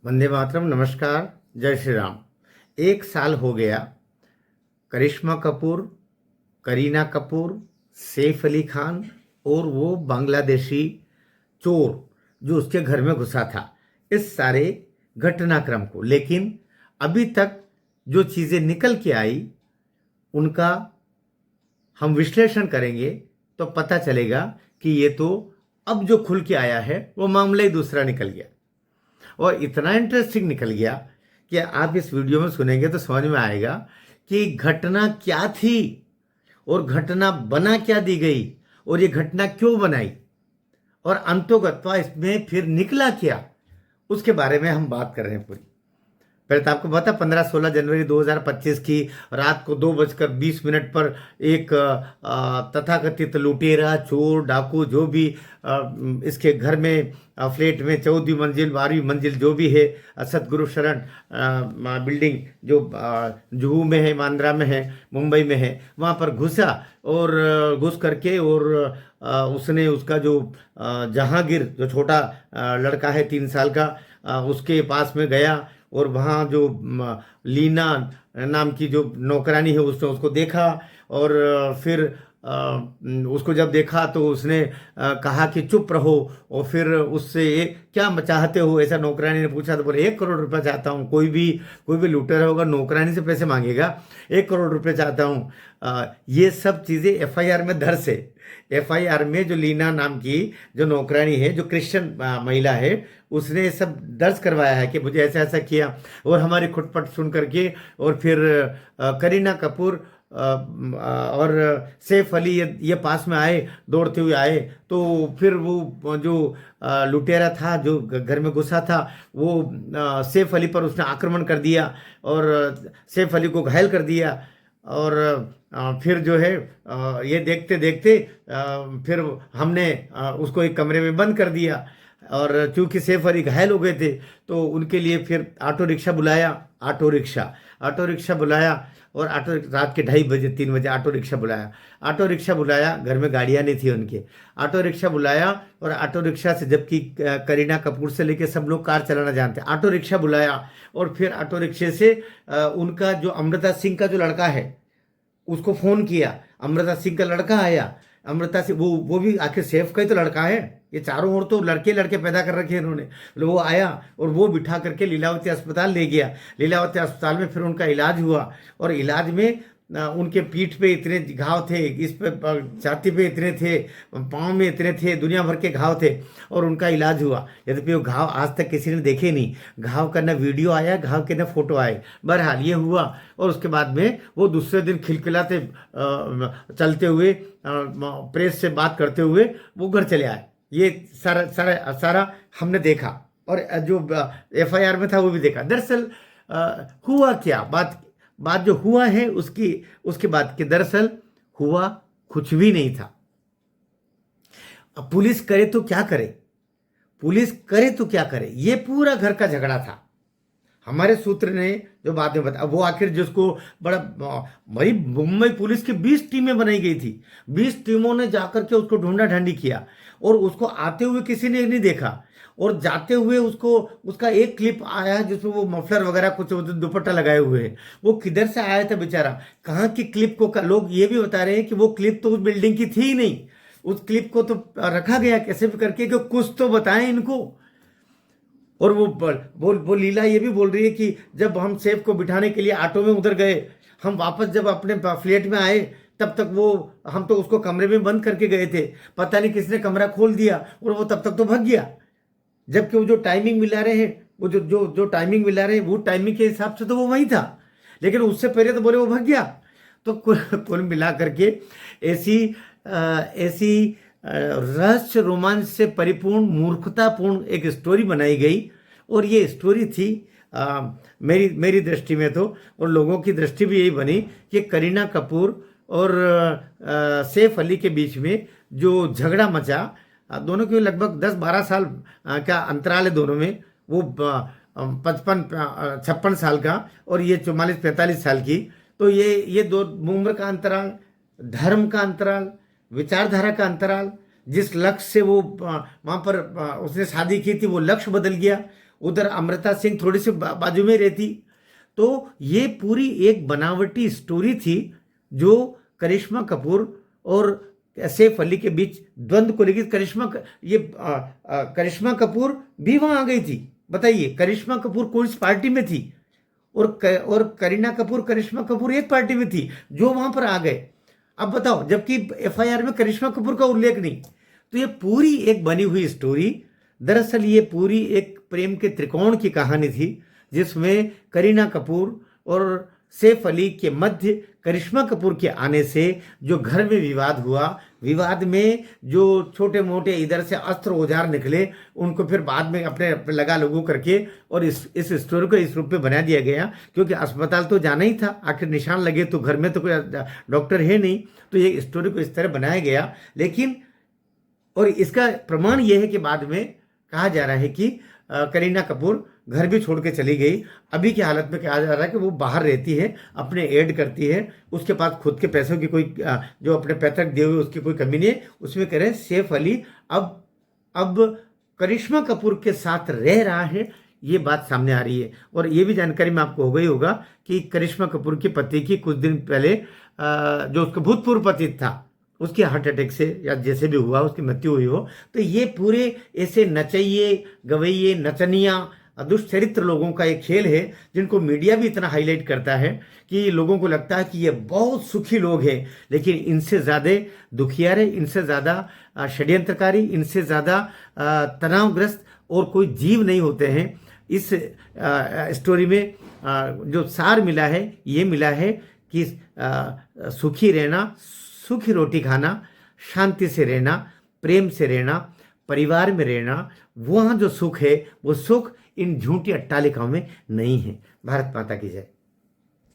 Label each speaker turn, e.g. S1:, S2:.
S1: वंदे मातरम। नमस्कार। जय श्री राम। 1 साल हो गया। करिश्मा कपूर, करीना कपूर, सैफ अली खान और वो बांग्लादेशी चोर जो उसके घर में घुसा था, इस सारे घटनाक्रम को। लेकिन अभी तक जो चीज़ें निकल के आई उनका हम विश्लेषण करेंगे तो पता चलेगा कि ये तो अब जो खुल के आया है वो मामला ही दूसरा निकल गया, और इतना इंटरेस्टिंग निकल गया कि आप इस वीडियो में सुनेंगे तो समझ में आएगा कि घटना क्या थी और घटना बना क्या दी गई और ये घटना क्यों बनाई और अंतोगत्वा इसमें फिर निकला क्या, उसके बारे में हम बात कर रहे हैं पूरी। पहले तो आपको पता 15-16 जनवरी 2025 की रात को 2:20 पर एक तथाकथित लुटेरा, चोर, डाकू जो भी इसके घर में फ्लैट में 14वीं मंजिल 12वीं मंजिल जो भी है, सतगुरु शरण बिल्डिंग जो जुहू में है, बांद्रा में है, मुंबई में है, वहाँ पर घुसा और घुस करके और उसने उसका जो जहांगीर जो छोटा लड़का है 3 साल का, उसके पास में गया और वहाँ जो लीना नाम की जो नौकरानी है उसने उसको देखा और फिर उसको जब देखा तो उसने कहा कि चुप रहो, और फिर उससे क्या चाहते हो ऐसा नौकरानी ने पूछा तो बोले 1 करोड़ रुपया चाहता हूँ। कोई भी लुटेरा होगा नौकरानी से पैसे मांगेगा, 1 करोड़ रुपये चाहता हूँ। ये सब चीज़ें एफआईआर में दर्ज है। एफआईआर में जो लीना नाम की जो नौकरानी है, जो क्रिश्चियन महिला है, उसने सब दर्ज करवाया है कि मुझे ऐसा ऐसा किया। और हमारी खुटपट सुन करके और फिर करीना कपूर और सैफ अली ये पास में आए, दौड़ते हुए आए। तो फिर वो जो लुटेरा था जो घर में घुसा था वो सैफ अली पर उसने आक्रमण कर दिया और सैफ अली को घायल कर दिया। और फिर जो है ये देखते देखते फिर हमने उसको एक कमरे में बंद कर दिया। और चूंकि सैफ अली घायल हो गए थे तो उनके लिए फिर ऑटो रिक्शा बुलाया। और रात के 2:30 3 बजे ऑटो रिक्शा बुलाया। घर में गाड़ियाँ नहीं थी उनके। ऑटो रिक्शा बुलाया और ऑटो रिक्शा से, जबकि करीना कपूर से लेके सब लोग कार चलाना जानते, ऑटो रिक्शा बुलाया। और फिर ऑटो रिक्शे से उनका जो अमृता सिंह का जो लड़का है उसको फ़ोन किया। अमृता सिंह का लड़का आया। अमृता सिंह वो भी आखिर सैफ का ही तो लड़का है। ये चारों ओर तो लड़के लड़के पैदा कर रखे हैं इन्होंने। तो वो आया और वो बिठा करके लीलावती अस्पताल ले गया। लीलावती अस्पताल में फिर उनका इलाज हुआ और इलाज में उनके पीठ पे इतने घाव थे, इस पे छाती पे इतने थे, पाँव में इतने थे, दुनिया भर के घाव थे और उनका इलाज हुआ। यद्यपि वो घाव आज तक किसी ने देखे नहीं। घाव का न वीडियो आया, घाव के न फोटो आए। बहरहाल ये हुआ और उसके बाद में वो दूसरे दिन खिलखिलाते चलते हुए प्रेस से बात करते हुए वो घर चले आए। ये सारा हमने देखा और जो एफआईआर में था वो भी देखा। दरअसल हुआ क्या, बात जो हुआ है उसकी बात कि दरअसल हुआ कुछ भी नहीं था। अब पुलिस करे तो क्या करे, ये पूरा घर का झगड़ा था। हमारे सूत्र ने जो बात में बताया, वो आखिर जिसको बड़ा भाई, मुंबई पुलिस की 20 टीमें बनाई गई थी। 20 टीमों ने जाकर के उसको ढूंढा ढांडी किया और उसको आते हुए किसी ने नहीं देखा, और जाते हुए उसका एक क्लिप आया जिसमें वो मफलर वगैरह कुछ दुपट्टा लगाए हुए हैं। वो किधर से आया था बेचारा, कहाँ की क्लिप को लोग ये भी बता रहे हैं कि वो क्लिप तो उस बिल्डिंग की थी ही नहीं। उस क्लिप को तो रखा गया कैसे भी करके कि कुछ तो बताएं इनको। और वो लीला ये भी बोल रही है कि जब हम सैफ को बिठाने के लिए ऑटो में उधर गए, हम वापस जब अपने फ्लैट में आए तब तक हम तो उसको कमरे में बंद करके गए थे, पता नहीं किसने कमरा खोल दिया और वो तब तक तो भाग गया। जबकि वो जो टाइमिंग मिला रहे हैं, वो जो टाइमिंग मिला रहे हैं वो टाइमिंग के हिसाब से तो वो वहीं था, लेकिन उससे पहले तो बोले वो भाग गया। तो कुल मिला करके ऐसी रहस्य रोमांच से परिपूर्ण मूर्खतापूर्ण एक स्टोरी बनाई गई। और ये स्टोरी थी मेरी दृष्टि में तो, और लोगों की दृष्टि भी यही बनी कि करीना कपूर और सैफ अली के बीच में जो झगड़ा मचा, दोनों के लगभग 10-12 साल का अंतराल है दोनों में। वो 55-56 साल का और ये 44-45 साल की। तो ये दो उम्र का अंतराल, धर्म का अंतराल, विचारधारा का अंतराल, जिस लक्ष्य से वो वहाँ पर उसने शादी की थी वो लक्ष्य बदल गया। उधर अमृता सिंह थोड़ी सी बाजू में रहती। तो ये पूरी एक बनावटी स्टोरी थी जो करिश्मा कपूर और सैफ अली के बीच द्वंद्व को लेकर करिश्मा कपूर भी वहां आ गई थी। बताइए, करिश्मा कपूर कौन सी पार्टी में थी और करीना कपूर करिश्मा कपूर एक पार्टी में थी जो वहां पर आ गए। अब बताओ, जबकि एफआईआर में करिश्मा कपूर का उल्लेख नहीं। तो ये पूरी एक बनी हुई स्टोरी, दरअसल ये पूरी एक प्रेम के त्रिकोण की कहानी थी जिसमें करीना कपूर और सैफ अली के मध्य करिश्मा कपूर के आने से जो घर में विवाद हुआ, विवाद में जो छोटे मोटे इधर से अस्त्र औजार निकले, उनको फिर बाद में अपने लगा लगू करके और इस स्टोरी को इस रूप में बना दिया गया। क्योंकि अस्पताल तो जाना ही था, आखिर निशान लगे तो घर में तो कोई डॉक्टर है नहीं, तो ये स्टोरी को इस तरह बनाया गया। लेकिन और इसका प्रमाण यह है कि बाद में कहा जा रहा है कि करीना कपूर घर भी छोड़ के चली गई। अभी की हालत में कहा जा रहा है कि वो बाहर रहती है, अपने एड करती है, उसके पास खुद के पैसों की कोई जो अपने पैतृक दिए हुए उसकी कोई कमी नहीं है। उसमें कह रहे हैं सैफ अली अब करिश्मा कपूर के साथ रह रहा है, ये बात सामने आ रही है। और ये भी जानकारी में आपको हो गई होगा कि करिश्मा कपूर के पति की कुछ दिन पहले जो उसका भूतपूर्व पति था उसके हार्ट अटैक से या जैसे भी हुआ उसकी मृत्यु हुई हो। तो ये पूरे ऐसे नचइये गवैये नचनिया दुष्चरित्र लोगों का एक खेल है जिनको मीडिया भी इतना हाईलाइट करता है कि लोगों को लगता है कि ये बहुत सुखी लोग हैं, लेकिन इनसे ज़्यादा दुखियारे, इनसे ज़्यादा षड्यंत्रकारी, इनसे ज़्यादा तनावग्रस्त और कोई जीव नहीं होते हैं। इस स्टोरी में जो सार मिला है, ये मिला है कि सुखी रहना, सूखी रोटी खाना, शांति से रहना, प्रेम से रहना, परिवार में रहना, वहाँ जो सुख है वो सुख इन झूठी अट्टालिकाओं में नहीं है। भारत माता की जय।